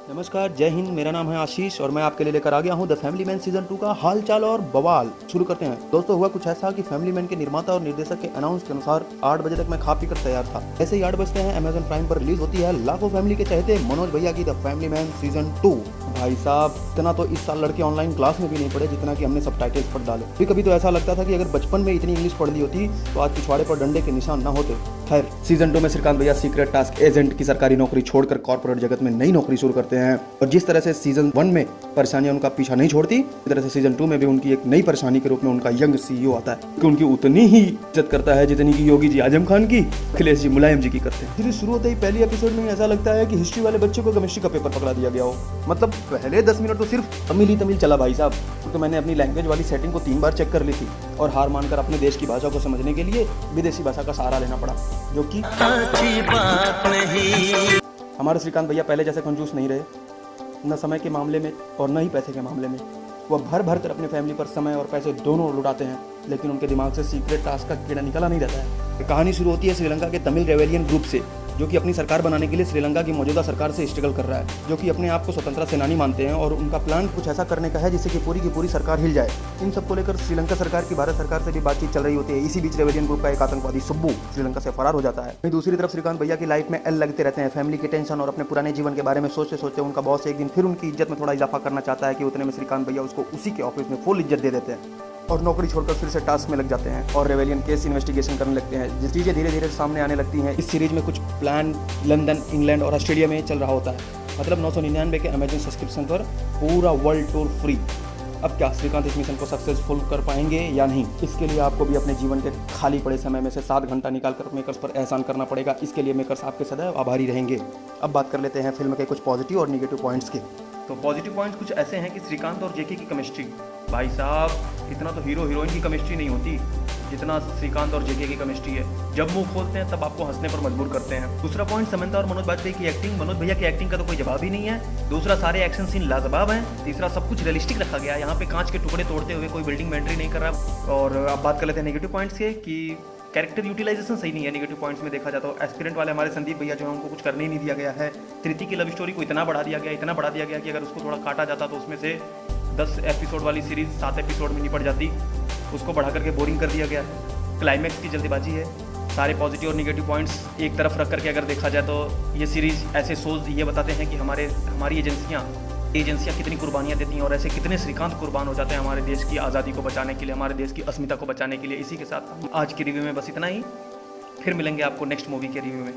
नमस्कार, जय हिंद। मेरा नाम है आशीष और मैं आपके लिए लेकर आ गया हूँ द फैमिली मैन सीजन 2 का हालचाल और बवाल। शुरू करते हैं। दोस्तों, हुआ कुछ ऐसा कि फैमिली मैन के निर्माता और निर्देशक के अनाउंस के अनुसार 8 बजे तक मैं खा पी कर तैयार था। ऐसे ही 8 बजते हैं अमेजन प्राइम पर रिलीज होती है लाखों फैमिली के चहेते मनोज भैया की द फैमिली मैन सीजन 2। भाई साहब, इतना तो इस साल लड़के ऑनलाइन क्लास में भी नहीं पढ़े जितना कि हमने सबटाइटल्स पर डाले। कभी कभी तो ऐसा लगता था कि अगर बचपन में इतनी इंग्लिश पढ़ ली होती तो आज पिछवाड़े पर डंडे के निशान न होते। खैर, सीजन 2 में श्रीकांत भैया सीक्रेट टास्क एजेंट की सरकारी नौकरी छोड़कर कॉर्पोरेट जगत में नई नौकरी शुरू करते हैं और जिस तरह से सीजन 1 में परेशानियां उनका पीछा नहीं छोड़ती, इस तरह से सीजन 2 में भी उनकी एक नई परेशानी के रूप में उनका यंग सीईओ आता है कि उनकी उतनी ही इज्जत करता है जितनी की योगी जी आजम खान की, अखिलेश जी मुलायम जी की करते हैं। सीरीज शुरू होते ही पहली एपिसोड में ऐसा लगता है कि हिस्ट्री वाले बच्चे को केमिस्ट्री का पेपर पकड़ा दिया गया हो। मतलब पहले 10 मिनट तो सिर्फ तमिल ही तमिल चला भाई साहब। तो मैंने अपनी लैंग्वेज वाली सेटिंग को 3 बार चेक कर ली थी और हार मानकर अपने देश की भाषा को समझने के लिए विदेशी भाषा का सहारा लेना पड़ा, जो कि अच्छी बात नहीं। हमारे श्रीकांत भैया पहले जैसे कंजूस नहीं रहे, न समय के मामले में और न ही पैसे के मामले में। वह भर भर कर अपनी फैमिली पर समय और पैसे दोनों लुटाते हैं, लेकिन उनके दिमाग से सीक्रेट टास्क का कीड़ा निकला नहीं रहता है। कहानी शुरू होती है श्रीलंका के तमिल रेवेलियन ग्रुप से, जो कि अपनी सरकार बनाने के लिए श्रीलंका की मौजूदा सरकार से स्ट्रगल कर रहा है, जो कि अपने आप को स्वतंत्रता सेनानी मानते हैं और उनका प्लान कुछ ऐसा करने का है जिससे कि पूरी की पूरी सरकार हिल जाए। इन सबको लेकर श्रीलंका सरकार की भारत सरकार से भी बातचीत चल रही होती है। इसी बीच रेवेलियन ग्रुप का एक आतंकवादी सुब्बू श्रीलंका से फरार हो जाता है। वहीं दूसरी तरफ श्रीकांत भैया की लाइफ में एल लगते रहते हैं। फैमिली की टेंशन और अपने पुराने जीवन के बारे में सोचते सोचते उनका बॉस एक दिन फिर उनकी इज्जत में थोड़ा इजाफा करना चाहता है कि उतने में श्रीकांत भैया उसको उसी के ऑफिस में फुल इज्जत दे देते हैं और नौकरी छोड़कर फिर से टास्क में लग जाते हैं और रेवेलियन केस इन्वेस्टिगेशन करने लगते हैं। जिस चीज़ें धीरे धीरे सामने आने लगती हैं। इस सीरीज में कुछ प्लान लंदन, इंग्लैंड और ऑस्ट्रेलिया में चल रहा होता है। मतलब 999 के अमेजन सब्सक्रिप्शन पर पूरा वर्ल्ड टूर फ्री। अब क्या श्रीकांत इस मिशन को सक्सेसफुल कर पाएंगे या नहीं, इसके लिए आपको भी अपने जीवन के खाली पड़े समय में से 7 घंटा निकालकर मेकर्स पर एहसान करना पड़ेगा। इसके लिए मेकर्स आपके सदैव आभारी रहेंगे। अब बात कर लेते हैं फिल्म के कुछ पॉजिटिव और निगेटिव पॉइंट्स के। तो पॉजिटिव पॉइंट्स कुछ ऐसे हैं कि श्रीकांत और जेके की केमिस्ट्री, भाई साहब इतना तो हीरो हीरोइन की केमिस्ट्री नहीं होती जितना श्रीकांत और जेके की केमिस्ट्री है। जब मुंह खोलते हैं तब आपको हंसने पर मजबूर करते हैं। दूसरा पॉइंट, समंता और मनोज बाजपेयी की एक्टिंग। मनोज भैया की एक्टिंग का तो कोई जवाब ही नहीं है। दूसरा, सारे एक्शन सीन लाजवाब हैं। तीसरा, सब कुछ रियलिस्टिक रखा गया है। यहाँ पे कांच के टुकड़े तोड़ते हुए कोई बिल्डिंग में एंट्री नहीं कर रहा। और अब बात कर लेते हैं नेगेटिव पॉइंट्स के कि कैरेक्टर यूटिलाइजेशन सही नहीं है। नेगेटिव पॉइंट्स में देखा जाता है एस्पिरेंट वाले हमारे संदीप भैया जो है उनको कुछ करने ही नहीं दिया गया है। कृति की लव स्टोरी को इतना बढ़ा दिया गया कि अगर उसको थोड़ा काटा जाता तो उसमें से 10 एपिसोड वाली सीरीज 7 एपिसोड में निपट जाती। उसको बढ़ा करके बोरिंग कर दिया गया है। क्लाइमैक्स की जल्दबाजी है। सारे पॉजिटिव और निगेटिव पॉइंट्स एक तरफ रख करके अगर देखा जाए तो ये सीरीज ऐसे शोज ये बताते हैं कि हमारी एजेंसियाँ कितनी कुर्बानियाँ देती हैं और ऐसे कितने श्रीकांत कुर्बान हो जाते हैं हमारे देश की आज़ादी को बचाने के लिए, हमारे देश की अस्मिता को बचाने के लिए। इसी के साथ आज की रिव्यू में बस इतना ही। फिर मिलेंगे आपको नेक्स्ट मूवी के रिव्यू में।